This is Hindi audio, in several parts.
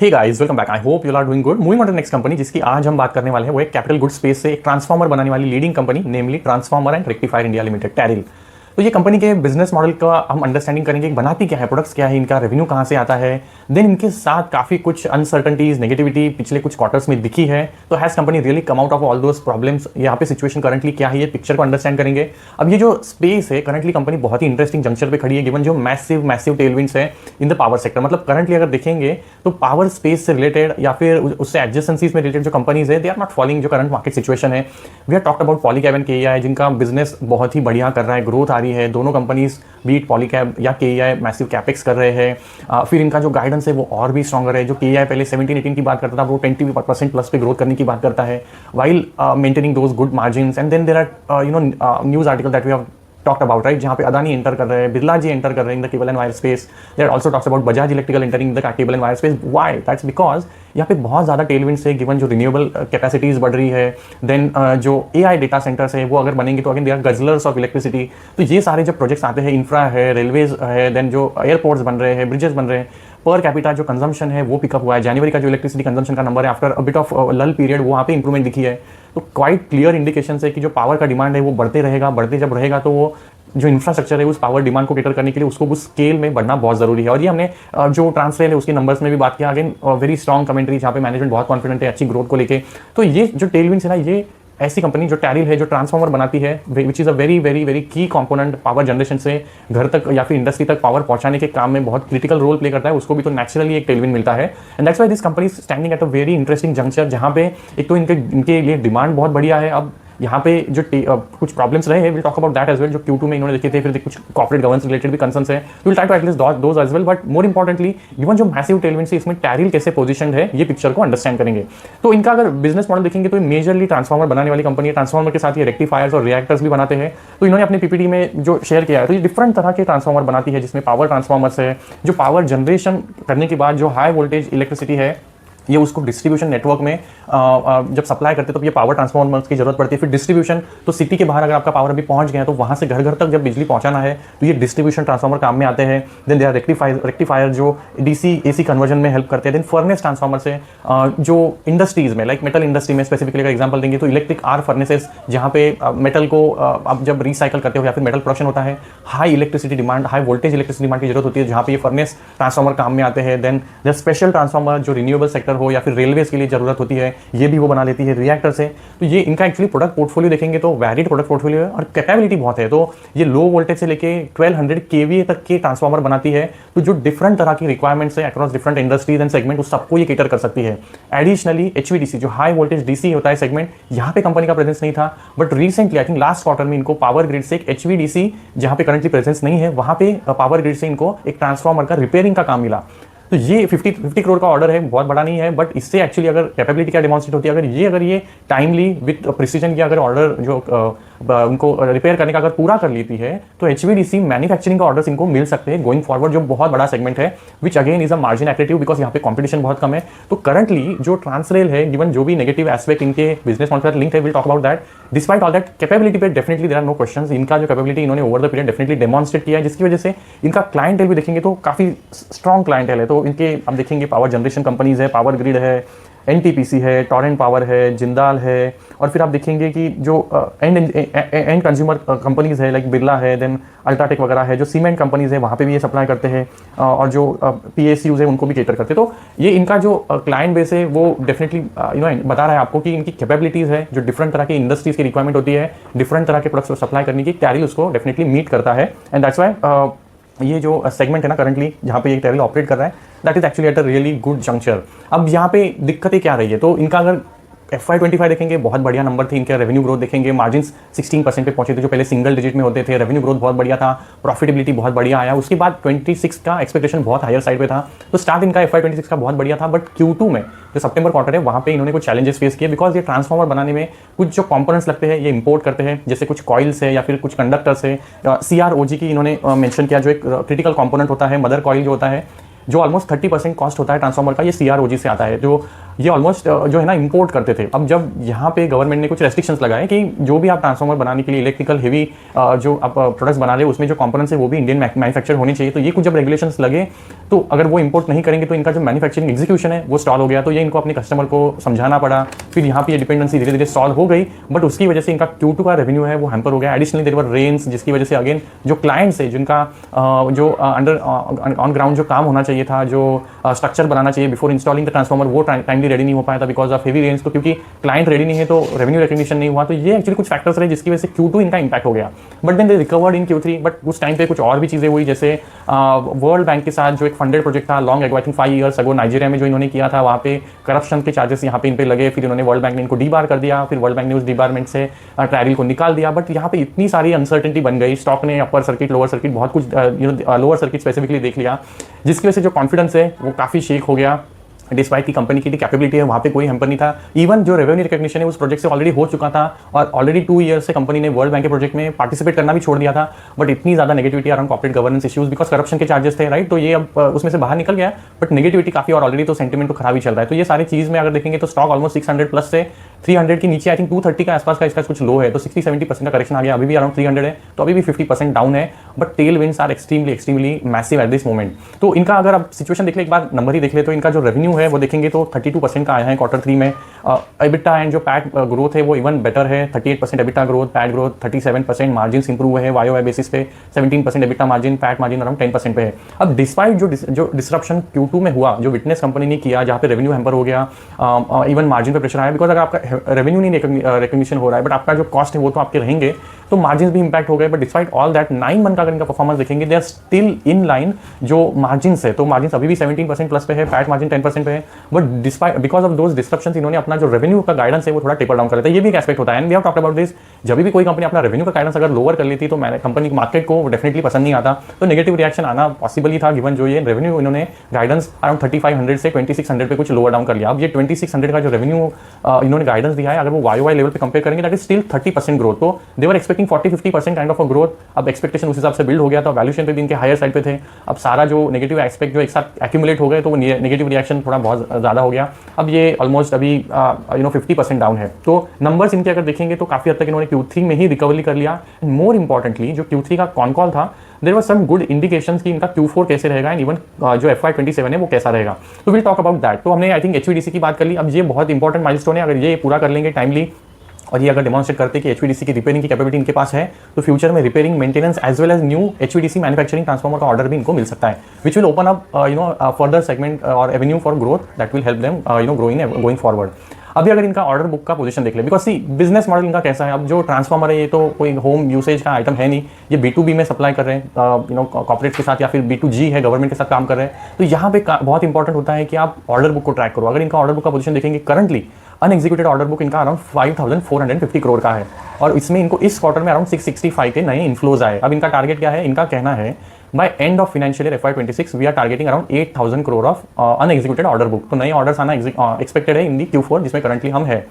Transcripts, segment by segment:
Hey guys, welcome back. I hope you are doing good. Moving on to next company जिसकी आज हम बात करने वाले हैं वो एक कैपिटल गुड स्पेस से एक ट्रांसफार्मर बनाने वाली leading company, namely transformer and rectifier India limited, TARIL. तो ये कंपनी के बिजनेस मॉडल का हम अंडरस्टैंडिंग करेंगे, बनाती क्या है, प्रोडक्ट्स क्या है, इनका रेवेन्यू कहाँ से आता है। देन इनके साथ काफ़ी कुछ अनसर्टनिटीज, नेगेटिविटी पिछले कुछ क्वार्टर्स में दिखी है। तो has company really come out of all those problems, यहाँ पे सिचुएशन करंटली क्या है, ये पिक्चर को अंडरस्टैंड करेंगे। अब ये जो स्पेस है करंटली कंपनी बहुत ही इंटरेस्टिंग जंक्शन पे खड़ी है, गिवन जो मैसिव टेलविंड्स है इन द पावर सेक्टर। मतलब करंटली अगर देखेंगे तो पावर स्पेस से रिलेटेड या फिर उससे एडजेसेंसीज में रिलेटेड जो कंपनीज है, दे आर नॉट फॉलोइंग जो करंट मार्केट सिचुएशन है। We are talked about Polycab and KEI, जिनका बिजनेस बहुत ही बढ़िया कर रहा है, ग्रोथ आ रही है। दोनों कंपनीज बीट पॉलीकैब या केईआई मैसिव कैपेक्स कर रहे हैं। फिर इनका जो गाइडेंस है वो और भी स्ट्रॉन्गर है। जो केईआई पहले 17-18 की बात करता था, वो 20% प्लस पे ग्रोथ करने की बात करता है, while maintaining those good margins. And then there are news article that we have talked about, right, जहाँ पे अदानी एंटर कर रहे हैं, बिरला जी एंटर कर रहे हैं in the cable and wire space. There also talks about Bajaj electrical entering the cable and wire space. Why? That's because यहाँ पे बहुत ज़्यादा टेलविंड्स है, गिवन जो रिन्यूएबल कैपेसिटीज बढ़ रही है। देन जो AI डेटा सेंटर्स है वो अगर बनेंगे तो again they are guzzlers of electricity. तो ये सारे जब प्रोजेक्ट्स आते हैं, इंफ्रा है, रेलवेज है, देन जो एयरपोर्ट्स बन रहे हैं, ब्रिजेस बन रहे हैं, पर कैपिटा जो कंजम्पशन है वो पिकअप हुआ है। जनवरी का जो इलेक्ट्रिसिटी कंजम्पशन का नंबर है आफ्टर अ बिट ऑफ लल पीरियड, वहाँ पे इंप्रूवमेंट दिखी है। तो क्वाइट क्लियर इंडिकेशन है कि जो पावर का डिमांड है वो बढ़ते रहेगा, बढ़ते जब रहेगा तो वो जो इंफ्रास्ट्रक्चर है उस पावर डिमांड को कैटर करने के लिए उसको उस स्केल में बढ़ना बहुत जरूरी है। और ये हमने जो ट्रांसरेल है उसके नंबर्स में भी बात किया। अगेन वेरी स्ट्रॉन्ग कमेंट्री, जहाँ पे मैनेजमेंट बहुत कॉन्फिडेंट है अच्छी ग्रोथ को लेके। तो ये जो टेलविंड्स है ना, ये ऐसी कंपनी जो टैरिल है, जो ट्रांसफार्मर बनाती है, which is a very very very की कंपोनेंट, पावर जनरेशन से घर तक या फिर इंडस्ट्री तक पावर पहुंचाने के काम में बहुत क्रिटिकल रोल प्ले करता है, उसको भी तो नेचुरली एक टेलविंड मिलता है। And that's why this company standing at a very interesting juncture, जहाँ पे एक तो इनके लिए डिमांड बहुत बढ़िया है। अब यहाँ पे जो कुछ प्रॉब्लम्स रहे हैं, will talk about that as well, जो Q2 में इन्होंने देखे थे। फिर कुछ कॉर्पोरेट गवर्नेंस रिलेटेड भी कंसर्न्स है, will try to at least those as well. But more importantly given जो मैसिव टेलविंड्स है, इसमें टैरिल कैसे पोजीशनड है, ये पिक्चर को अंडरस्टैंड करेंगे। तो इनका अगर बिजनेस मॉडल देखेंगे तो मेजरली ट्रांसफार्मर बनाने वाली कंपनी है। ट्रांसफार्मर के साथ ये रेक्टिफायर्स और रिएक्टर्स भी बनाते हैं। तो इन्होंने अपने PPT में जो शेयर किया है, तो ये डिफरेंट तरह के ट्रांसफार्मर बनाती है, जिसमें पावर ट्रांसफार्मर्स है, जो पावर जनरेशन करने के बाद जो हाई वोल्टेज इलेक्ट्रिसिटी है ये उसको डिस्ट्रीब्यूशन नेटवर्क में जब सप्लाई करते हैं तो ये पावर ट्रांसफार्मर्स की जरूरत पड़ती है। फिर डिस्ट्रीब्यूशन, तो सिटी के बाहर अगर आपका पावर अभी पहुंच गया है तो वहां से घर घर तक जब बिजली पहुंचाना है तो ये डिस्ट्रीब्यूशन ट्रांसफार्मर काम में आते हैं। देन दे आर रेक्टिफायर जो DC AC कन्वर्जन में हेल्प करते हैं। देन फर्नेस ट्रांसफार्मर से जो इंडस्ट्रीज में, लाइक मेटल इंडस्ट्री में स्पेसिफिकली अगर एग्जाम्पल देंगे तो इलेक्ट्रिक आर्क फर्नेसेस, जहाँ पे मेटल को अब जब रिसाइकल करते हो या फिर मेटल प्रोडक्शन होता है, high electricity demand, high voltage electricity demand की जरूरत होती है, जहाँ पे ये फर्नेस ट्रांसफार्मर काम में आते हैं। देन स्पेशल ट्रांसफार्मर जो रिन्यूएबल सेक्टर हो या फिर रेलवे के लिए जरूरत होती है, ये भी वो बना लेती है रिएक्टर से। तो ये इनका एक्चुअली प्रोडक्ट पोर्टफोलियो देखेंगे तो वैरिड प्रोडक्ट पोर्टफोलियो है और कैपेबिलिटी बहुत है। तो ये लो वोल्टेज से लेके 1200 kVA तक के ट्रांसफार्मर बनाती है। तो जो डिफरेंट तरह की रिक्वायरमेंट्स है across different industries and segment, उस सबको ये केटर कर सकती है। एडिशनली HVDC जो हाई वोल्टेज DC होता है सेगमेंट, यहाँ पे कंपनी का प्रेजेंस नहीं था, but recently I think last quarter में इनको पावर ग्रिड से एक HVDC, जहाँ पे करंटली प्रेजेंस नहीं है, वहाँ पे पावर ग्रिड से इनको एक ट्रांसफार्मर का रिपेयरिंग का काम मिला। तो ये 50 करोड़ का ऑर्डर है, बहुत बड़ा नहीं है, बट इससे एक्चुअली अगर कैपेबिलिटी क्या डेमोन्स्ट्रेट होती है, अगर ये टाइमली विद प्रिसीजन की अगर ऑर्डर जो उनको रिपेयर करने का अगर पूरा कर लेती है तो HVDC मैन्युफैक्चरिंग का ऑर्डर्स इनको मिल सकते हैं गोइंग फॉरवर्ड, जो बहुत बड़ा सेगमेंट है, which again is a margin accretive because यहाँ पे कंपटीशन बहुत कम है। तो करंटली जो ट्रांसरेल है, गिवन जो भी नेगेटिव एस्पेक्ट इनके बिजनेस मॉडल लिंक है, will talk about that. Despite all that, capability पे definitely there are no questions. इनका जो कैपेबिलिटी इन्होंने over the period definitely demonstrate किया है, जिसकी वजह से इनका क्लाइंटेल भी देखेंगे तो काफी स्ट्रॉन्ग क्लाइंटेल है। तो इनके अब देखेंगे पावर जनरेशन कंपनीज है, पावर ग्रिड है, NTPC है, टोरेंट पावर है, जिंदाल है, और फिर आप देखेंगे कि जो एंड कंज्यूमर कंपनीज है लाइक बिरला है, देन अल्ट्राटेक वगैरह है, जो सीमेंट कंपनीज है वहाँ पे भी ये सप्लाई करते हैं, और जो PSUs है उनको भी केटर करते हैं। तो ये इनका जो क्लाइंट बेस है वो डेफिनेटली बता रहा है आपको कि इनकी कैपेबिलिटीज है, जो डिफरेंट तरह की इंडस्ट्रीज की रिक्वायरमेंट होती है, डिफरेंट तरह के प्रोडक्ट्स को सप्लाई करने की, टैरिल उसको डेफिनेटली मीट करता है। एंड दैट्स वाई ये जो सेगमेंट है ना करंटली जहाँ पे ये टैरिल ऑपरेट कर रहा है, that is actually at a really good juncture. अब यहाँ पे दिक्कतें क्या रही है, तो इनका अगर FY25 देखेंगे बहुत बढ़िया नंबर थी इनके। रेवेन्यू ग्रोथ देखेंगे, मार्जिन्स 16% पे पहुंचे थे, जो पहले सिंगल डिजिट में होते थे। रेवेन्यू ग्रोथ बहुत बढ़िया था, प्रॉफिटेबिलिटी बहुत बढ़िया आया। उसके बाद 26 का एक्सपेक्टेशन बहुत हायर साइड पे था। तो स्टार्ट इनका FY26 का बहुत बढ़िया था, बट Q2 में जो सितंबर क्वार्टर है वहाँ पे इन्होंने कुछ चैलेंजेस फेस किए, बिकॉज ये ट्रांसफार्मर बनाने में कुछ जो कंपोनेंट्स लगते हैं ये इंपोर्ट करते हैं, जैसे कुछ कॉइल्स है या फिर कुछ कंडक्टर्स है। CROG की इन्होंने मेंशन किया, जो एक क्रिटिकल कंपोनेंट होता है, मदर कॉइल जो होता है, जो ऑलमोस्ट 30% कॉस्ट होता है ट्रांसफार्मर का, ये CROG से आता है। जो ये ऑलमोस्ट जो है ना इंपोर्ट करते थे। अब जब यहाँ पे गवर्नमेंट ने कुछ रेस्ट्रिक्शंस लगाए कि जो भी आप ट्रांसफार्मर बनाने के लिए इलेक्ट्रिकल हेवी जो आप प्रोडक्ट्स बना रहे हो उसमें जो कंपोनेंट्स है वो भी इंडियन मैन्युफैक्चर होनी चाहिए। तो ये कुछ जब रेगुलेशंस लगे तो अगर वो इंपोर्ट नहीं करेंगे तो इनका जो मैन्युफैक्चरिंग एग्जीक्यूशन है वो स्टॉल हो गया। तो ये इनको अपने कस्टमर को समझाना पड़ा, फिर यहाँ पे ये डिपेंडेंसी धीरे धीरे सॉल्व हो गई, बट उसकी वजह से इनका Q2 का रेवेन्यू है वो हैम्पर हो गया। एडिशनली देयर वर रेन्स, जिसकी वजह से अगेन जो क्लाइंट्स है जिनका जो अंडर ऑन ग्राउंड जो काम होना चाहिए था, जो स्ट्रक्चर बनाना चाहिए बिफोर इंस्टॉलिंग द ट्रांसफार्मर, वो टाइमली रेडी नहीं हो पाया था बिकॉज ऑफ हेवी रेन्स। तो क्योंकि क्लाइंट रेडी नहीं है तो रेवेन्यू रिकग्निशन नहीं हुआ। तो ये एक्चुअली कुछ फैक्टर्स रहे जिसकी वजह से Q2 इनका इंपैक्ट हो गया। But then they recovered in Q3। But उस टाइम पे कुछ और भी चीज़ें हुई, जैसे वर्ल्ड बैंक के साथ जो एक फंडेड प्रोजेक्ट था long ago, I think 5 years ago Nigeria में जो इन्होंने किया था, वहाँ पे करप्शन के चार्जेस यहाँ पे इन पे लगे। फिर इन्होंने वर्ल्ड बैंक ने इनको डीबार कर दिया, फिर वर्ल्ड बैंक ने उस डीबारमेंट से ट्रायल को निकाल दिया। बट यहाँ पे इतनी सारी अनसर्टेनिटी बन गई, स्टॉक ने अपर सर्किट लोअर सर्किट बहुत कुछ लोअर सर्किट स्पेसिफिकली देख लिया, जिसकी वजह से जो कॉन्फिडेंस है वो काफ़ी शेक हो गया। डिस्पाइट की कंपनी की कैपेबिलिटी है वहाँ पे कोई हैम्पर नहीं था। इवन जो रेवेन्यू रिकग्निशन है उस प्रोजेक्ट से ऑलरेडी हो चुका था और ऑलरेडी 2 ईयर्स से कंपनी ने वर्ल्ड बैंक के प्रोजेक्ट में पार्टिसिपेट करना भी छोड़ दिया था। बट इतनी ज़्यादा negativity around corporate governance issues because corruption के चार्जेस थे, राइट। तो ये अब उसमें से बाहर निकल गया, बट नेगेटिविटी काफ़ी और ऑलरेडी तो सेंटिमेंट तो खराब ही चल रहा है। तो ये सारी चीज़ में अगर देखेंगे तो स्टॉक ऑलमोस्ट 600 प्लस से 300 के नीचे, आई थिंक 230 का आसपास का इसका कुछ लो है। तो 60-70% का करेक्शन आ गया, अभी भी अराउंड 300 है, तो अभी भी 50% डाउन है। But tailwinds are extremely massive at this moment. तो इनका अगर आप सिचुएशन देख ले, एक बार नंबर ही देख ले, तो इनका जो रेवेन्यू है वो देखेंगे तो 32% का आया है Q3 में। एबिटा एंड जो पैट ग्रोथ है वो इवन बेटर है, 38% EBITDA growth, PAT growth 37%, margin improve है वाई बेसिस पे, 17% EBITDA margin, PAT margin around 10% पे है। अब डिस्पाइट जो डिसरप्शन Q2 में हुआ, जो विटनेस कंपनी ने किया, जहाँ पे रेवेन्यू हैम्पर हो गया, इवन मार्जिन पे प्रेशर आया, बिकॉज अगर आपका रेवेन्यू नहीं रिकग्निशन हो रहा है बट आपका जो कॉस्ट है वो तो आपके रहेंगे, तो मार्जिन भी इंपैक्ट हो गए। But despite all that 9 month का अगर इनका परफॉर्मेंस देखेंगे, they are still in line जो मार्जिन है। तो मार्जिन अभी भी 17% प्लस पे है, पैट मार्जिन 10% पे है। But despite because of those disruptions इन्होंने अपना जो रेवेन्यू का गाइडेंस है वो थोड़ा टेपर डाउन कर लेता है। ये भी एक एस्पेक्ट होता है, and we have talked about this. जब भी कोई कंपनी अपना रेवेन्यू का गाइडेंस अगर लोअर कर लेती तो कंपनी मार्केट को डेफिनेटली पसंद नहीं आता, तो नेगेटिव रिएक्शन आना पॉसिबल ही था, गिवन जो ये रेवेन्यू इन्होंने गाइडेंस अराउंड 3500 से 2600 पे कुछ लोअर डाउन कर लिया। अब ये 2600 का जो रेवेन्यू इन्होंने गाइडेंस दिया है, अगर वो वाई लेवल पे कंपेयर करेंगे दैट इज स्टिल 30% ग्रोथ। तो they were expecting 40-50% kind of a growth. अब एक्सपेक्टेशन उस हिसाब से बिल्ड हो गया, तो वैल्यूएशन पे भी इनके हायर साइड पे थे। अब सारा जो नेगेटिव एस्पेक्ट जो एक साथ एक्यूमुलेट हो गए, तो वो नेगेटिव रिएक्शन थोड़ा बहुत ज़्यादा हो गया। अब ये ऑलमोस्ट अभी 50% डाउन है। तो नंबर्स इनके अगर देखेंगे तो काफ़ी हद तक इन्होंने Q3 में ही रिकवरी कर लिया। मोर इंपॉर्टेंटली जो Q3 का कॉन कॉल था, there was some good indications कि इनका Q4 कैसे रहेगा एंड इवन जो FY27 है वो कैसा रहेगा। तो विल टॉक अबाउट दैट। तो हमने आई थिंक HVDC की बात कर ली। अब ये बहुत इंपॉर्टेंट माइलस्टोन है, अगर ये पूरा कर लेंगे टाइमली और ये अगर डेमोन्स्ट्रेट करते कि HVDC की रिपेयरिंग की कैपेबिलिटी इनके पास है, तो फ्यूचर में repairing, maintenance as well as new HVDC manufacturing transformer का ऑर्डर भी इनको मिल सकता है, which will open up further segment और avenue for growth that will help them growing going forward. अभी अगर इनका ऑर्डर बुक का पोजीशन देख ले, बिकॉज सी बिजनेस मॉडल इनका कैसा है, अब जो ट्रांसफार्मर है ये तो कोई होम यूसेज का आइटम है नहीं, ये B2B में सप्लाई कर रहे हैं कॉर्पोरेट के साथ, या फिर B2G है गवर्नमेंट के साथ काम कर रहे हैं। तो यहाँ पे बहुत इंपॉर्टेंट होता है कि आप ऑर्डर बुक को ट्रैक करो। अगर इनका ऑर्डर बुक का पोजीशन देखेंगे, करंटली अनएग्जीक्यूटेड ऑर्डर बुक इनका अराउंड 5450 करोड़ का है, और इसमें इनको इस क्वार्टर में अराउंड 665 के नए इन्फ्लोज आए। अब इनका टारगेट क्या है, इनका कहना है by end of financial year FY26 we are targeting around 8000 crore of unexecuted order book. तो नए ऑर्डर्स आना एक्सपेक्टेड है इन दी Q4 जिसमें करंटली हम है।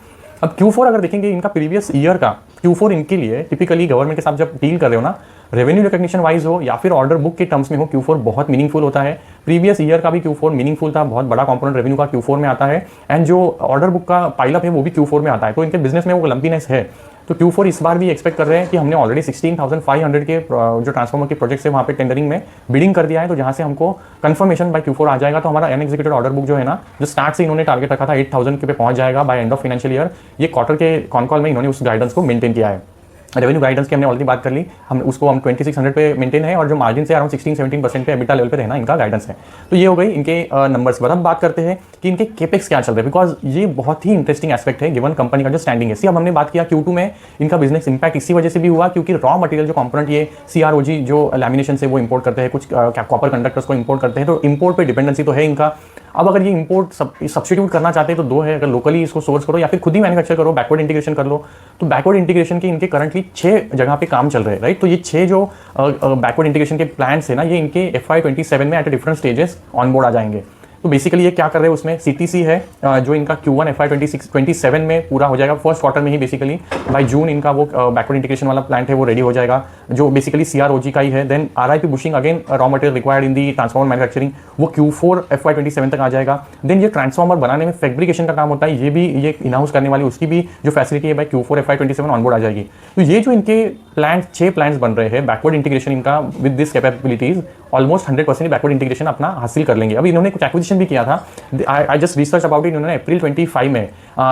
अब Q4 अगर देखेंगे इनका प्रीवियस ईयर का Q4 इनके लिए टिपिकली गवर्नमेंट के साथ जब डील कर रहे हो ना, रेवेन्यू रिकग्निशन वाइज हो या फिर ऑर्डर बुक के टर्म्स में हो, Q4 बहुत मीनिंगफुल होता है। प्रीवियस ईयर का भी Q4 मीनिंगफुल था, बहुत बड़ा कंपोनेंट रेवेन्यू का Q4 में आता है, एंड जो ऑर्डर बुक का पाइलअप है वो भी Q4 में आता है। तो इनके बिजनेस में वो लंपीनेस है। तो Q4 इस बार भी एक्सपेक्ट कर रहे हैं कि हमने ऑलरेडी 16,500 के जो ट्रांसफार्मर के प्रोजेक्ट्स है वहाँ पे टेंडरिंग में बिडिंग कर दिया है। तो जहाँ से हमको कंफर्मेशन बाय Q4 आ जाएगा, तो हमारा अनएग्जीक्यूटेड ऑर्डर बुक जो है ना, जो स्टार्ट से इन्होंने टारगेट रखा था 8000 के पे पहुँच जाएगा by end of financial year. ये क्वार्टर के कॉन कॉल में इन्होंने उस गाइडेंस को मेंटेन किया है। रेवेन्यू गाइडेंस की हमने ऑलरेडी बात कर ली, हम 2600 पे मेंटेन है, और जो मार्जिन से अराउंड 16-17% पे एबिटा लेवल पे रहना इनका गाइडेंस है। तो ये हो गई इनके नंबर्स की बात। हम बात करते हैं कि इनके केपेक्स क्या चल रहे हैं, बिकॉज ये बहुत ही इंटरेस्टिंग एस्पेक्ट है गिवन कंपनी का जो स्टैंडिंग है। अब हमने बात किया Q2 में इनका बिजनेस इंपैक्ट इसी वजह से भी हुआ क्योंकि रॉ मटेरियल जो कंपोनेंट ये CROG जो लैमिनेशन से वो इंपोर्ट करते हैं, कुछ कॉपर कंडक्टर्स को इंपोर्ट करते हैं, तो इंपोर्ट पे डिपेंडेंसी तो है इनका। अब अगर ये इंपोर्ट सब्स्टिट्यूट करना चाहते हैं तो दो है, अगर लोकली इसको सोर्स करो या फिर खुद ही मैन्युफैक्चर करो, बैकवर्ड इंटीग्रेशन कर लो। तो बैकवर्ड इंटीग्रेशन के इनके करंटली 6 जगह पे काम चल रहे हैं, राइट। तो ये 6 जो बैकवर्ड इंटीग्रेशन के प्लान्स है ना, ये इनके FY27 में at different stages on board आ जाएंगे। तो बेसिकली ये क्या कर रहे हैं, उसमें CTC है जो इनका Q1 FY27 में पूरा हो जाएगा, फर्स्ट क्वार्टर में ही। बेसिकली बाय जून इनका वो बैकवर्ड इंटीग्रेशन वाला प्लांट है वो रेडी हो जाएगा। जो बेसिकली CROG का ही है। Then RIP bushing, again raw material required in the transformer manufacturing, वो Q4 FY27 तक आ जाएगा। देन ये ट्रांसफॉर्मर बनाने में फैब्रिकेशन का काम होता है, ये भी ये इन हाउस करने वाली उसकी भी जो फैसिलिटी है भाई Q4 FY27 ऑनबोर्ड आ जाएगी। तो ये जो इनके प्लान 6 प्लान्स बन रहे हैं, बैकवर्ड इंटीग्रेशन इनका with this capabilities almost 100% backward integration अपना हासिल कर लेंगे। अभी इन्होंने कुछ एक्विजिशन भी किया था, I just research about it, इन्होंने अप्रैल 25 में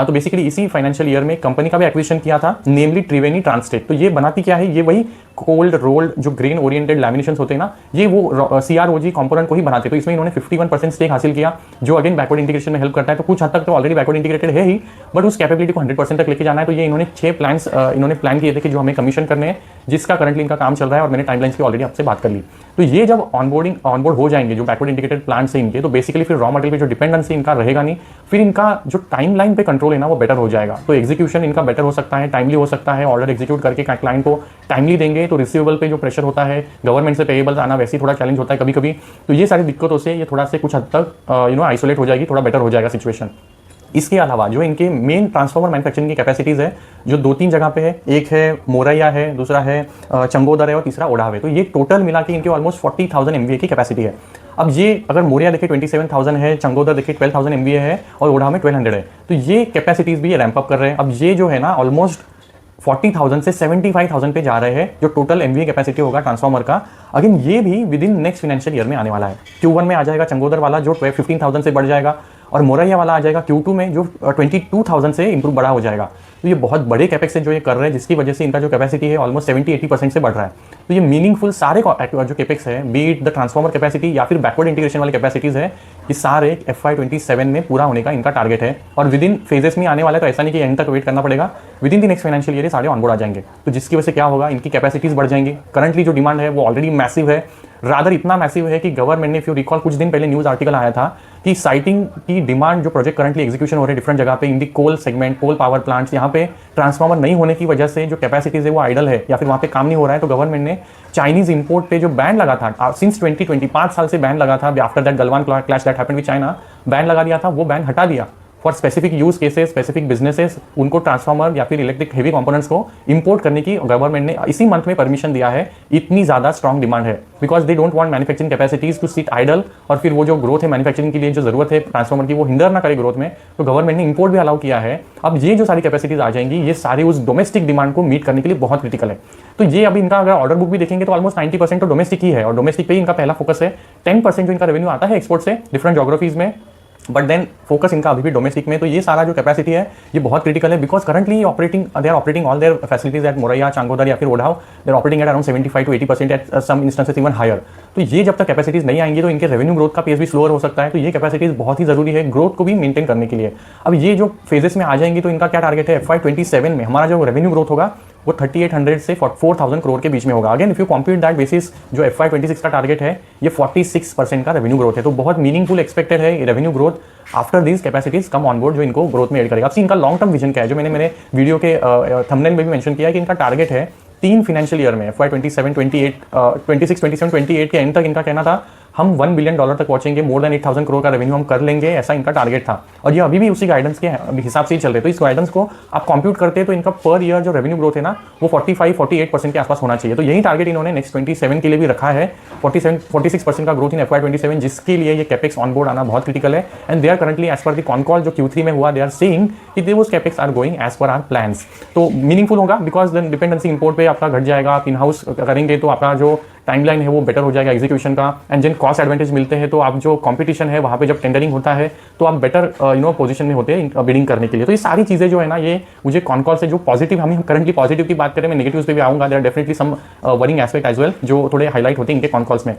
तो बेसिकली इसी फाइनेंशियल ईयर में कंपनी का भी एक्विजिशन किया था, नेमली त्रिवेणी ट्रांसटेक। तो ये बनाती क्या है, ये वही कोल्ड रोल्ड जो ग्रेन ओरिएंटेड लैमिनेशन होते हैं ना, ये वो CROG कंपोनेंट को ही बनाते। तो इसमें इन्होंने 51% स्टेक हासिल किया, जो अगेन बैकवर्ड इंटीग्रेशन में हेल्प करता है। तो कुछ हद तक तो ऑलरेडी बैकवर्ड इंटीग्रेटेड है ही, बट उस कैपेबिलिटी को 100% तक लेके जाना है। तो ये इन्होंने 6 प्लान्स इन्होंने प्लान किए थे कि जो हमें कमीशन करने हैं, जिसका करंटली इनका काम चल रहा है और मैंने टाइमलाइंस की ऑलरेडी आपसे बात कर ली। तो ये जब ऑनबोर्ड हो जाएंगे जो बैकवर्ड इंटीग्रेटेड प्लांट से इनके, तो बेसिकली फिर रॉ मटेरियल पे जो डिपेंडेंसी इनका रहेगा नहीं, फिर इनका जो टाइमलाइन पे कंट्रोल है ना वो बेटर हो जाएगा। तो एग्जीक्यूशन इनका बेटर हो सकता है, टाइमली हो सकता है, ऑर्डर एग्जीक्यूट करके क्लाइंट को टाइमली देंगे। तो रिसीवेबल पे जो प्रेशर होता है, गवर्नमेंट से पेएबल्स आना वैसे ही थोड़ा चैलेंज होता है कभी कभी। तो ये सारी दिक्कतों से ये थोड़ा से कुछ हद तक आइसोलेट हो जाएगी, थोड़ा बेटर हो जाएगा सिचुएशन। इसके अलावा जो इनके मेन ट्रांसफॉर्मर मैन्युफैक्चरिंग की कैपेसिटीज़ है, जो 2-3 जगह पे है, एक है मोरैया है, दूसरा है चंगोदर है और तीसरा ओढ़ाव है। तो ये टोटल मिला के इनके ऑलमोस्ट 40,000 MVA की कैपेसिटी है। अब ये अगर मोरैया देखे 27,000 है, चंगोदर देखे 12,000 MVA है और ओढ़ाव में 1200 है। तो ये कैपेसिटीज़ भी ये रैंप अप कर रहे हैं। अब ये जो है ना ऑलमोस्ट 40,000 से 75,000 पे जा रहे हैं, जो टोटल MVA कैपेसिटी होगा ट्रांसफॉर्मर का। अगेन ये भी with in next financial year में आने वाला है। Q1 में आ जाएगा चंगोदर वाला जो 15,000 से बढ़ जाएगा, और मोरैया वाला आ जाएगा Q2 में जो 22,000 से इंप्रूव बड़ा हो जाएगा। तो ये बहुत बड़े कैपेक्स है जो ये कर रहे हैं, जिसकी वजह से इनका जो कैपेसिटी है ऑलमोस्ट 70-80% से बढ़ रहा है। तो ये मीनिंगफुल सारे जो कैपेक्स है, B it the transformer capacity या फिर बैकवर्ड इंटीग्रेशन वाली कैपेसिटीज है, ये सारे FY27 में पूरा होने का इनका टारगेट है। और विद इन फेजेस में आने वाला है, तो ऐसा नहीं कि एंड तक वेट करना पड़ेगा, with in the next financial year सारे ऑनबोर्ड आ जाएंगे। तो जिसकी वजह से क्या होगा, इनकी कैपेसिटीज बढ़ जाएंगी। करंटली जो डिमांड है वो ऑलरेडी मैसिव है, रादर इतना मैसिव है कि गवर्नमेंट ने, इफ यू रिकॉल कुछ दिन पहले न्यूज आर्टिकल आया था कि साइटिंग की डिमांड जो प्रोजेक्ट करंटली एग्जीक्यूशन हो रहे हैं डिफरेंट जगह पे इन दी कोल सेगमेंट, कोल पावर प्लांट्स, यहाँ पे ट्रांसफार्मर नहीं होने की वजह से जो कैपेसिटीज है वो आइडल है या फिर वहाँ पे काम नहीं हो रहा है। तो गवर्नमेंट ने चाइनीज इंपोर्ट पे जो बैन लगा था सिंस 2025 साल से बैन लगा था, after that Galwan clash that happened with China, ban लगा दिया था, वो बैन हटा दिया for specific use cases, specific businesses. उनको ट्रांसफार्मर या फिर इलेक्ट्रिक हेवी कंपोनेंट्स को इंपोर्ट करने की गवर्नमेंट ने इसी मंथ में परमिशन दिया है। इतनी ज़्यादा स्ट्रॉन्ग डिमांड है, because they don't want manufacturing capacities to sit idle, और फिर वो जो ग्रोथ है मैन्युफैक्चरिंग के लिए जो जरूरत है ट्रांसफार्मर की, वो हिंडर ना करे ग्रोथ में। तो गवर्नमेंट ने इंपोर्ट भी अलाउ किया है। अब ये जो सारी कैपेसिटीज आ जाएंगी, ये सारी उस डोमेस्टिक डिमांड को मीट करने के लिए बहुत क्रिटिकल है। तो ये अभी इनका अगर ऑर्डर बुक भी देखेंगे तो ऑलमोस्ट 90% तो डोमेस्टिक ही है, और डोमेस्टिक पे ही इनका पहला फोकस है। 10% जो इनका रेवेन्यू आता है एक्सपोर्ट से डिफरेंट जोग्राफीज में, बट देन फोकस इनका अभी भी डोमेस्टिक में। तो ये सारा जो कैपेसिटी है ये बहुत क्रिटिकल है, because currently they are operating all their facilities at Moraiya, Changodar या फिर Odhav, they are operating at around 75 to 80%, at some instances even higher. तो ये जब तक कैपेसिटीज नहीं आएंगी तो इनके रेवेन्यू ग्रोथ का पेस भी स्लोअर हो सकता है। तो ये कैपेसिटीज बहुत ही जरूरी है ग्रोथ को भी मेंटेन करने के लिए। अब ये जो फेजेस में आ जाएंगी तो इनका क्या टारगेट है, FY27 में हमारा जो रेवेन्यू ग्रोथ होगा वो 3800 से 4000 करोड़ के बीच में होगा। Again if you compute that basis, जो FY26 का टारगेट है ये 46% का रेवेन्यू ग्रोथ है। तो बहुत मीनिंगफुल एक्सपेक्टेड है revenue growth after these capacities come on board, जो इनको ग्रोथ में एड करेगा। अब इनका लॉन्ग टर्म विजन क्या है, जो मैंने मेरे वीडियो के थंबनेल में भी मेंशन किया है कि इनका टारगेट है 3 फाइनेंशियल ईयर में FY27, 26, 27, 28 के एंड तक इनका कहना था हम $1 बिलियन तक पहुंचेंगे, मोर देन 8,000 करोड़ का रेवेन्यू हम कर लेंगे, ऐसा इनका टारगेट था। और ये अभी भी उसी गाइडेंस के हिसाब से ही चल रहे। तो इस गाइडेंस को आप कंप्यूट करते हैं तो इनका पर ईयर जो रेवेन्यू ग्रोथ है ना वो 45-48% के आसपास होना चाहिए। तो यही टारगेट इन्होंने नेक्स्ट 27 के लिए भी रखा है, 46% का ग्रोथ इन FY27, जिसके लिए ये कैपेक्स ऑन बोर्ड आना बहुत क्रिटिकल है। And they are currently as per the con call जो Q3 में हुआ, दे आर सेइंग कि they was capex are going as per our plans. तो मीनिंगफुल होगा, बिकॉज देन डिपेंडेंसी इंपोर्ट पे आपका घट जाएगा। आप इन हाउस करेंगे तो आपका जो टाइमलाइन है वो बेटर हो जाएगा एग्जीक्यूशन का, एंड जिन कॉस्ट एडवांटेज मिलते हैं तो आप जो कंपटीशन है वहाँ पे जब टेंडरिंग होता है तो आप बेटर पोजीशन में होते हैं बिडिंग करने के लिए। तो ये सारी चीज़ें जो है ना, ये मुझे कॉन कॉल से जो पॉजिटिव, हम करंटली पॉजिटिव की बात करें, मैं नेगेटिव्स पे भी आऊँगा, there are definitely some worrying aspect as well जो थोड़े हाईलाइट होते हैं इनके कॉन कॉल्स में।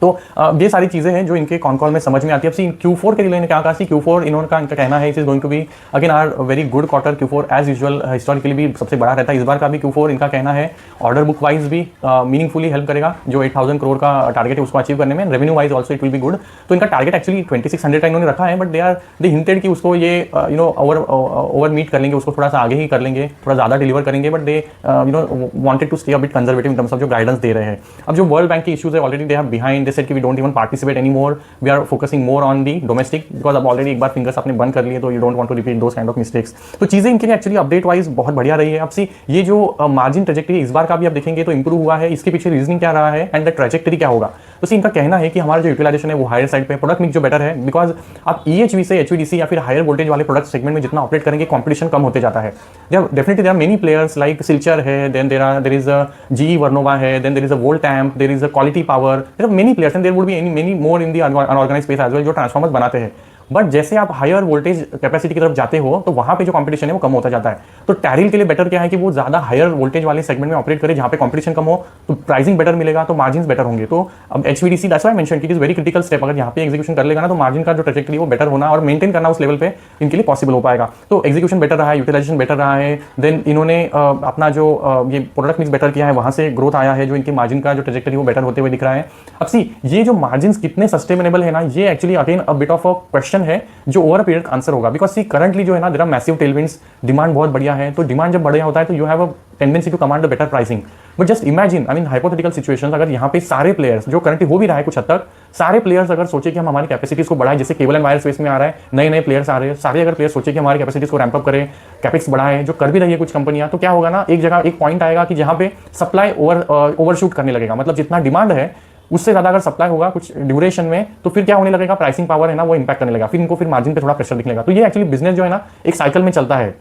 तो ये सारी चीज़ें हैं जो इनके कॉन कॉल में समझ में आती है। अब सी Q4 के लिए क्या कहा, Q4 इनका कहना है it is going to be again are very good quarter. Q4 as usual historically भी सबसे बड़ा रहता है, इस बार का भी Q4 इनका कहना है ऑर्डर बुक वाइज भी मीनिंगफुली हेल्प करेगा, जो 8,000 करोड़ का टारगेट है उसको अचीव करने में। Revenue wise also it will be good. तो इनका टारगेट एक्चुअली 2600 का इन्होंने रखा है, बट दे हिंटेड कि उसको ये ओवर मीट कर लेंगे, उसको थोड़ा सा आगे ही कर लेंगे, थोड़ा ज़्यादा डिलीवर करेंगे, but they wanted to stay a bit conservative in terms of जो गाइडेंस दे रहे हैं। अब जो वर्ल्ड बैंक की इश्यूज है ऑलरेडी दे हैव बिहाइंड, दे just said कि we don't even participate anymore, we are focusing more on the domestic because अब ऑलरेडी एक बार फिंगर्स आपने बंद कर लिए तो you don't want to repeat those kind of mistakes। तो चीज़ें इनके लिए एक्चुअली अपडेट वाइज बहुत बढ़िया रही है। अब सी ये जो मार्जिन ट्रेजेक्टरी इस बार का भी आप देखेंगे तो इंप्रूव हुआ है, इसके पीछे रीजनिंग क्या रहा है एंड द ट्रेजेक्टरी क्या होगा। तो सी इनका कहना है कि हमारा जो यूटिलाइजेशन है वो हायर साइड पे, प्रोडक्ट मिक्स जो बेटर है, बिकॉज आप EHV से HVDC या फिर हायर वोल्टेज वाले प्रोडक्ट सेगमेंट में जितना ऑपरेट करेंगे कंपटीशन कम होते जाता है। Definitely there are many players like Shilchar है, then there is a GE Vernova है, then there is a Voltamp, there is a quality power, there are many players and there would be many more in the unorganised space as well जो ट्रांसफार्मर्स बनाते हैं। बट जैसे आप हायर वोल्टेज कैपेसिटी की तरफ जाते हो तो वहां पे जो कंपटीशन है वो कम होता जाता है। तो टैरिल के लिए बेटर क्या है कि वो ज्यादा हायर वोल्टेज वाले सेगमेंट में ऑपरेट करे जहां पे कंपटीशन कम हो, तो प्राइसिंग बेटर मिलेगा, तो मार्जिन बेटर होंगे। तो अब HVDC that's why I mention कि it is very critical step, अगर यहाँ पे एग्जीक्यूशन कर लेगा ना तो मार्जिन का जो ट्रेजेक्टरी वो बेटर होना और मेंटेन करना उस लेवल पे इनके लिए पॉसिबल हो पाएगा। तो एग्जीक्यूशन बेटर रहा है, यूटिलाइजेशन बेटर रहा है, देन इन्होंने अपना जो ये प्रोडक्ट मिक्स बेटर किया है, वहां से ग्रोथ आया है, जो इनके मार्जिन का जो ट्रेजेक्टरी वो बेटर होते हुए दिख रहा है। अब सी ये जो मार्जिन कितने सस्टेनेबल है ना, ये actually again a bit of a question है जो ओवर पीरियड आंसर होगा। बिकॉज सी करंटली जो है ना there are massive tailwinds, demand बहुत बढ़िया है, तो डिमांड जब बढ़िया होता है तो you have a tendency to command a better pricing. But just imagine, I mean hypothetical situations, अगर यहाँ पे सारे प्लेयर्स जो करंटली हो भी रहा है कुछ हद तक, सारे प्लेयर्स अगर सोचे कि हम हमारी कैपेसिटीज को बढ़ाएं, जैसे केबल एंड वायर स्पेस में आ रहा है नए नए प्लेयर्स आ रहे हैं, सारे अगर प्लेयर्स सोचे कि हमारी कैपेसिटीज को रैंप अप करें, कैपेक्स बढ़ाएं, जो कर भी रही है कुछ कंपनियां, तो क्या होगा ना एक जगह एक पॉइंट आएगा कि जहां पे सप्लाई ओवरशूट करने लगेगा। मतलब जितना डिमांड है उससे ज़्यादा अगर सप्लाई होगा कुछ ड्यूरेशन में तो फिर क्या होने लगेगा, प्राइसिंग पावर है ना वो इंपैक्ट करने लगेगा, फिर इनको फिर मार्जिन पे थोड़ा प्रेशर दिखने लगेगा। तो ये एक्चुअली बिजनेस जो है ना एक साइकिल में चलता है,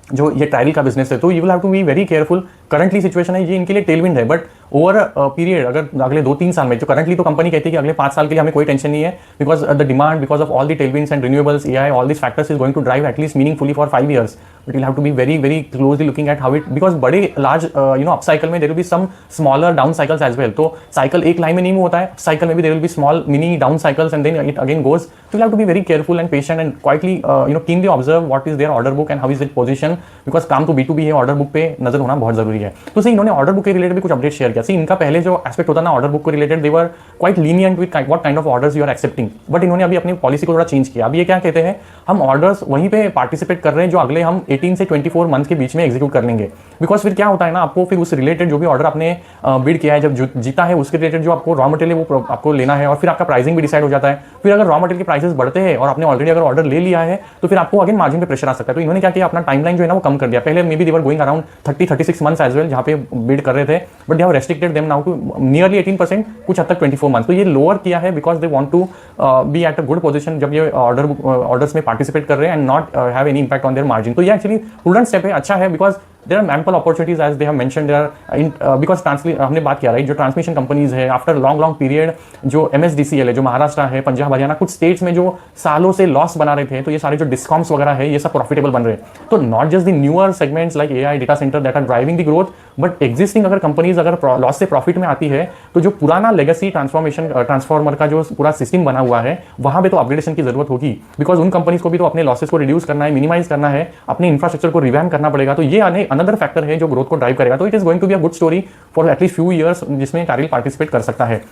जो ये टाइल का बिजनेस है। तो you will have to be very careful. Currently situation है ये इनके लिए टेलविंड है, बट ओवर पीरियड अगर अगले 2-3 साल में, जो करंटली तो कंपनी कहती है कि अगले 5 साल के लिए हमें कोई टेंशन नहीं है, because the demand, because of all the tailwinds and renewables, AI, all this factors is going to drive at least meaningfully for 5 years। But you have to be very very closely looking at how it, because बड़े लार्ज अप साइकिल में there will be some smaller down cycles as well. तो साइकिल एक लाइन में नहीं होता है, साइकिल में भी there will be small mini down cycles and then it again goes. तो you have to be very careful and patient and quietly keenly observe what is their order book and how is it position, because काम तो B2B है, ऑर्डर बुक पे नजर होना बहुत जरूरी है। तो सी इन्होंने ऑर्डर बुक के रिलेटेड भी कुछ अपडेट शेयर किया। सी इनका पहले जो एस्पेक्ट होता ना ऑर्डर बुक को related, they were quite lenient with what kind of orders you are accepting, but इन्होंने अभी अपनी पॉलिसी को थोड़ा चेंज किया। अब ये क्या कहते हैं, हम ऑर्डर्स वहीं पे पार्टिसिपेट कर रहे हैं जो अगले हम 18 से 24 मंथ के बीच में एग्जीक्यूट कर लेंगे। बिकॉज फिर क्या होता है ना, आपको फिर उस रिलेटेड जो भी ऑर्डर आपने बिड किया है, जब जीता है उसके रिलेटेड जो आपको रॉ मटेरियल वो आपको लेना है, और फिर आपका प्राइसिंग भी डिसाइड हो जाता है। फिर अगर रॉ मटेरियल के प्राइसेस बढ़ते हैं और आपने ऑलरेडी अगर ऑर्डर ले लिया है तो फिर आपको अगेन मार्जिन पे प्रेशर आ सकता है। तो इन्होंने क्या किया, अपना टाइमलाइन जो है ना वो कम कर दिया। पहले maybe they were going around 30-36 months as well, जहां पे बिड कर रहे थे, but they have restricted them now to nearly 18%, कुछ हद तक 24 मंथ्स। तो ये लोअर किया है because they want to be at a good position जब ये ऑर्डर्स में पार्टिसिपेट कर रहे हैं and not have any impact on their margin. तो ये एक्चुअली प्रूडेंट स्टेप है, अच्छा है, because there are ample opportunities as they have mentioned there in because हमने बात किया राइट, जो ट्रांसमिशन कंपनीज है आफ्टर लॉन्ग पीरियड, जो MSDCL है, जो महाराष्ट्र है, पंजाब हरियाणा, कुछ स्टेट्स में जो सालों से लॉस बना रहे थे, तो ये सारे जो डिस्कॉम्स वगैरह है ये सब प्रॉफिटेबल बन रहे हैं। तो not just the newer segments like AI, data center that are driving the growth, but existing अगर कंपनीज अगर लॉस से प्रॉफिट में आती है तो जो पुराना लेगेसी ट्रांसफॉर्मर का जो पूरा सिस्टम बना हुआ है वहां पे तो अपग्रेडेशन की जरूरत होगी, बिकॉज उन कंपनीज को भी तो अपने लॉसेस को रिड्यूस करना है, मिनिमाइज करना है, अपने इंफ्रास्ट्रक्चर को रिवैम्प करना पड़ेगा। तो ये अनदर फैक्टर है जो ग्रोथ को ड्राइव करेगा। तो it is going to be a good story for at least few years जिसमें टैरिल पार्टिसिपेट कर सकता है।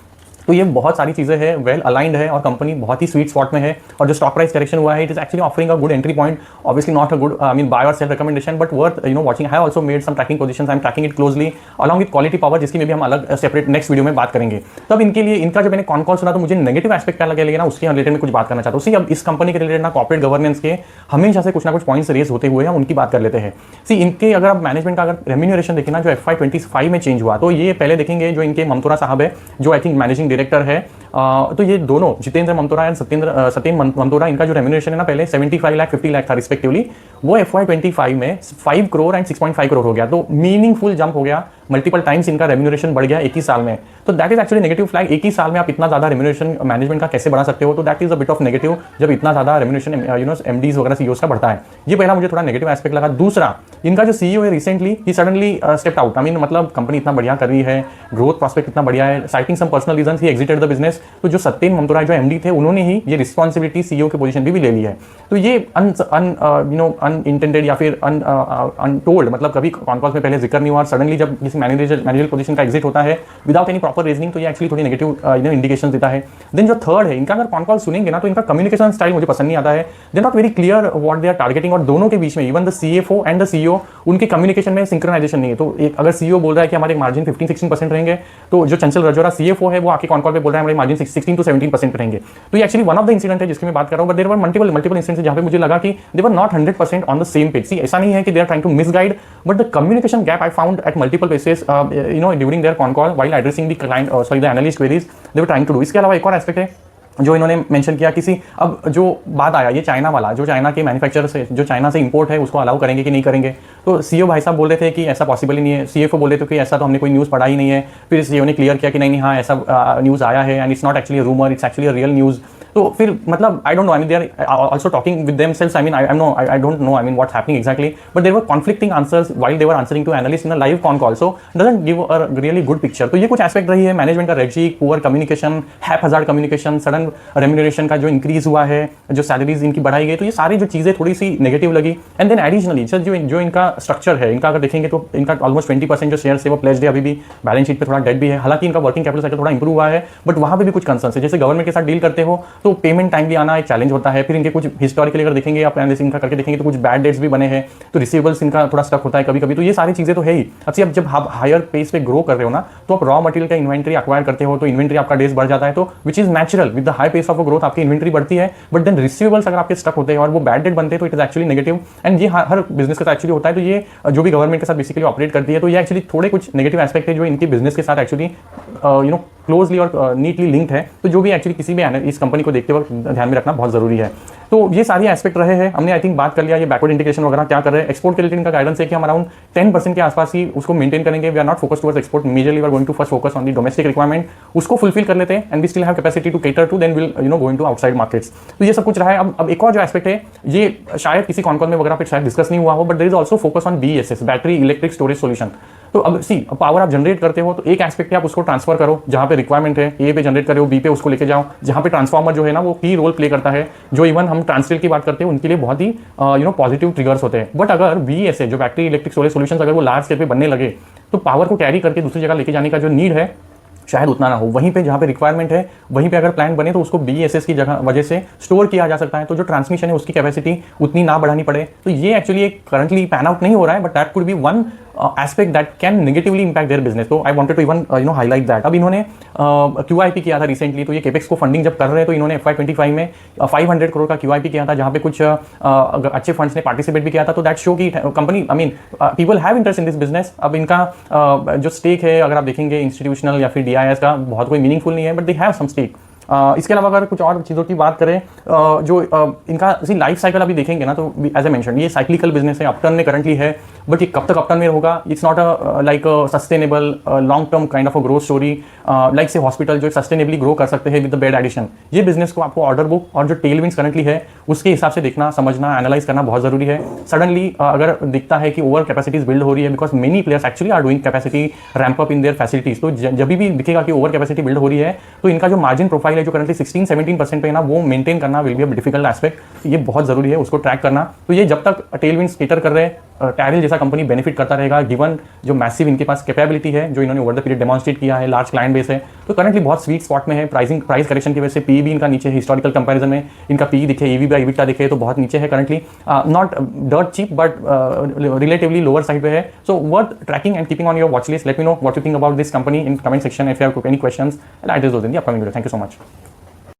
तो ये बहुत सारी चीजें हैं, वेल अलाइंड है और कंपनी बहुत ही स्वीट स्पॉट में है। और जो स्टॉक प्राइस करेक्शन हुआ है, it is actually offering a good entry point, obviously not a good I mean buy और sell recommendation, but worth watching. I also made some tracking positions, I am tracking it closely along with quality power, जिसकी में भी हम अलग सेपरेट नेक्स्ट वीडियो में बात करेंगे। तब इनके लिए इनका जब मैंने कॉन कॉल सुना तो मुझे नेगेटिव एस्पेक्ट क्या लगे ना, उसके रिलेटेड में कुछ बात करना चाहता हूँ। सी अब इस कंपनी के रिलेटेड ना कॉर्पोरेट गवर्नेंस के हमेशा से कुछ ना कुछ पॉइंट्स रेज होते हुए हम उनकी बात कर लेते हैं। सी इनके अगर आप मैनेजमेंट का अगर रेम्यूनरेशन देखें ना, जो FY25 में चेंज हुआ, तो ये पहले देखेंगे जो इनके ममतोरा साहब है, जो आई थिंक मैनेजिंग डायरेक्टर है, तो ये दोनों जितेंद्र ममतोरा एंड सत्येन ममतोरा, इनका जो रेम्यूनरेशन है ना पहले 75 लाख 50 लाख था रिस्पेक्टिवली, वो FY25 में 5 करोड़ एंड 6.5 करोड़ हो गया। तो मीनिंगफुल जंप हो गया, मल्टीपल टाइम्स इनका रेम्यूनरेशन बढ़ गया एक ही साल में। तो that is actually negative flag. एक ही साल में आप इतना ज्यादा रेम्यूनरेशन मैनेजमेंट का कैसे बढ़ा सकते हो, तो that is a bit of negative जब इतना ज्यादा रेम्यूनरेशन MDs वगैरह CEOs का बढ़ता है। ये पहला मुझे थोड़ा नेगेटिव एस्पेक्ट लगा। दूसरा, इनका जो CEO है recently he suddenly stepped out. I mean मतलब कंपनी इतना बढ़िया कर रही है, ग्रोथ प्रॉस्पेक्ट इतना बढ़िया है, साइटिंग सम पर्सनल रीजंस ही एग्जिटेड द बिजनेस। तो जो सत्येन ममतोरा जो MD थे, उन्होंने ही ये रिस्पॉन्सिबिलिटी CEO की पोजीशन भी ले ली है। तो ये अनइंटेंडेड या फिर अनटोल्ड, मतलब कभी कॉन्कॉल्स में पहले जिक्र नहीं हुआ, सडनली जब किसी मैनेजर पोजीशन का एग्जिट होता है विदाउट एनी प्रॉपर रीजनिंग, तो ये एक्चुअली थोड़ी नेगेटिव इंडिकेशन देता है। देन जो थर्ड है, इनका अगर कॉन्कॉल सुनेंगे ना तो इनका कम्युनिकेशन स्टाइल मुझे पसंद नहीं आता है। They not very clear what they are targeting, और दोनों के बीच में even the CFO and the CEO उनके कम्युनिकेशन में सिंक्रोनाइजेशन नहीं है। तो एक अगर CEO बोल रहा है कि हमारे मार्जिन 15-16% रहेंगे, तो जो चंचल रजोरा CFO है वो आके कॉन्कॉल पे बोल रहा है हमारे मार्जिन 16 to 17% पे रहेंगे। तो ये actually one of the incident है जिसकी मैं बात कर रहा हूँ, but there were multiple incidents जहाँ पे मुझे लगा कि they were not 100% on the same page. See ऐसा नहीं है कि they are trying to misguide, but the communication gap I found at multiple places during their con call while addressing the client sorry the analyst queries they were trying to do. इसके अलावा एक और एस्पेक्ट है जो इन्होंने मेंशन किया किसी, अब जो बात आया ये चाइना वाला, जो चाइना के मैन्युफैक्चरर से जो चाइना से इंपोर्ट है उसको अलाउ करेंगे कि नहीं करेंगे। तो सीईओ भाई साहब बोल रहे थे कि ऐसा पॉसिबल ही नहीं है, सीएफओ बोल रहे थे कि ऐसा तो हमने कोई न्यूज़ पढ़ा ही नहीं है, फिर सीईओ ने क्लियर किया कि नहीं हाँ ऐसा न्यूज़ आया है and it's not actually rumour, it's actually real news. तो फिर मतलब I don't know, I mean they are also talking with themselves, I mean I don't know, I mean what's happening exactly, but there were conflicting answers while they were answering to analyst in a live con call, so doesn't give a really good picture. तो ये कुछ एस्पेक्ट रही है मैनेजमेंट का रेडशीट, poor communication, हैपहज़ार्ड communication, sudden remuneration का जो इंक्रीज हुआ है, जो सैलरीज इनकी बढ़ाई गई, तो ये सारी जो चीज़ें थोड़ी सी नेगेटिव लगी। एंड देन एडिशनली सर जो इनका स्ट्रक्चर है, इनका अगर देखेंगे तो इनका ऑलमोस्ट 20% जो शेयर है वो प्लेस्ड है, अभी भी बैलेंस शीट पे थोड़ा डेट भी है। हालांकि इनका वर्किंग कैपिटल साइकिल थोड़ा इंप्रूव हुआ है, बट वहाँ पे भी कुछ कंसर्न है। जैसे गवर्नमेंट के साथ डील करते हो तो पेमेंट टाइमली आना एक चैलेंज होता है। फिर इनके कुछ हिस्टोरिकली अगर देखेंगे आप एनालिसिस इनका करके देखेंगे तो कुछ बैड डेट्स भी बने हैं, तो रिसीवेबल्स इनका थोड़ा स्टक होता है कभी कभी। तो ये सारी चीज़ें तो है ही। अब जब आप हायर पेस पे ग्रो कर रहे हो ना, तो आप रॉ मटेरियल का इन्वेंट्री एक्वायर करते हो, तो इन्वेंट्री आपका डेज बढ़ जाता है, तो which is natural with the high pace of growth आपकी इन्वेंट्री बढ़ती है, बट देन रिसीवेबल्स अगर आपके स्टक होते हैं और वो बैड डेट बनते हैं तो it is actually negative. And ये हर बिजनेस के साथ एक्चुअली होता है। तो ये जो भी गवर्नमेंट के साथ बेसिकली ऑपरेट करती है, तो ये एक्चुअली थोड़े कुछ नेगेटिव एस्पेक्ट है जो इनके बिजनेस के साथ एक्चुअली क्लोजली और नीटली लिंक्ड है। तो जो भी एक्चुअली किसी भी इस कंपनी को देखते वक्त ध्यान में रखना बहुत जरूरी है। तो ये सारी एस्पेक्ट रहे हैं, हमने आई थिंक बात कर लिया ये बैकवर्ड इंटीग्रेशन वगैरह क्या कर रहे हैं। एक्सपोर्ट के रिलेटेड इनका गाइडेंस है कि हम अराउंड 10% के आसपास ही उसको मेंटेन करेंगे। We are not focus towards export, majorly we are going to first focus on the domestic requirement, उसको फुलफिल कर लेते हैं and we still have capacity to cater to, then will go into outside markets. तो ये सब कुछ रहा है। अब एक और जो एस्पेक्ट है, ये शायद किसी कॉन कॉल में वगैरह पे शायद डिस्कस नहीं हुआ हो, but there is also focus on BESS, battery electric storage solution. तो अब पावर आप जनरेट करते हो तो एक एस्पेक्ट है आप उसको ट्रांसफर करो, जहां पे रिक्वायरमेंट है ए पे जनरेट करो, बी पे उसको लेके जाओ, जहां पे ट्रांसफार्मर जो है ना वो की रोल प्ले करता है, जो इवन हम ट्रांसलेट की बात करते हैं उनके लिए बहुत ही पॉजिटिव ट्रिगर्स होते हैं। बट अगर BESS जो बैटरी इलेक्ट्रिक स्टोरेज सोल्यूशन अगर वो लार्ज स्केल पे बनने लगे तो पावर को कैरी करके दूसरी जगह लेके जाने का जो नीड है शायद उतना ना हो। वहीं पे जहाँ पे रिक्वायरमेंट है वहीं पे अगर प्लांट बने तो उसको BESS की जगह वजह से स्टोर किया जा सकता है, तो जो ट्रांसमिशन है उसकी कैपेसिटी उतनी ना बढ़ानी पड़े। तो ये एक्चुअली एक करंटली पैन आउट नहीं हो रहा है, but that could be one aspect that can negatively impact their business. तो I wanted to even highlight that. अब इन्होंने QIP किया था रिसेंटली, तो ये केपेक्स को फंडिंग जब कर रहे हैं तो इन्होंने FY25 में 500 करोड़ का QIP किया था, जहाँ पे कुछ अच्छे फंड्स ने पार्टिसिपेट भी किया था। तो दैट शो की company, I mean people have interest in this business. अब इनका जो स्टेक है अगर आप देखेंगे इंस्टीट्यूशनल या फिर DIS का बहुत कोई मीनिंगफुल नहीं है, but they have some stake. इसके अलावा अगर कुछ और चीज़ों की बात करें, जो इनका लाइफ साइकिल अभी देखेंगे ना, तो एज ए मेंशन ये साइक्लिकल बिजनेस है, अपटर्न में करंटली है, बट ये कब तक अपटर्न में होगा, it's not like sustainable long term kind of a growth story. Like से हॉस्पिटल जो सस्टेनेबली ग्रो कर सकते हैं विद द बेड एडिशन, ये बिजनेस को आपको ऑर्डर बुक और जो टेलविंड्स करंटली है उसके हिसाब से देखना, समझना, एनालाइज करना बहुत जरूरी है। सडनली अगर दिखता है कि ओवर कैपेसिटीज बिल्ड हो रही है, because many players actually are doing capacity ramp up in their facilities, तो जब भी दिखेगा कि ओवर कैपेसिटी बिल्ड हो रही है तो इनका जो मार्जिन प्रोफाइल है जो करंटली 16-17% पे ना, वो मेंटेन करना will be a difficult aspect. ये बहुत जरूरी है उसको ट्रैक करना। तो ये जब तक टेलविंड्स केटर कर रहे हैं, टैरिल जैसा कंपनी बेनिफिट करता रहेगा, गिवन जो मैसिव इनके पास कैपेबिलिटी है जो इन्होंने ओवर द पीरियड डेमोन्स्ट्रेट किया है, लार्ज क्लाइंट बेस है, तो करंटली बहुत स्वीट स्पॉट में है। प्राइस करेक्शन की वजह से PE भी इनका नीचे है, हिस्टोरिकल कंपैरिजन में इनका PE दिखे, EV बाय EBITDA दिखे तो बहुत नीचे है currently, not dirt cheap but relatively lower side पे है। So worth tracking and keeping on your watch list. Let me know what you think about this company in comment section. If you have any questions, I will address those in the upcoming video. Thank you so much.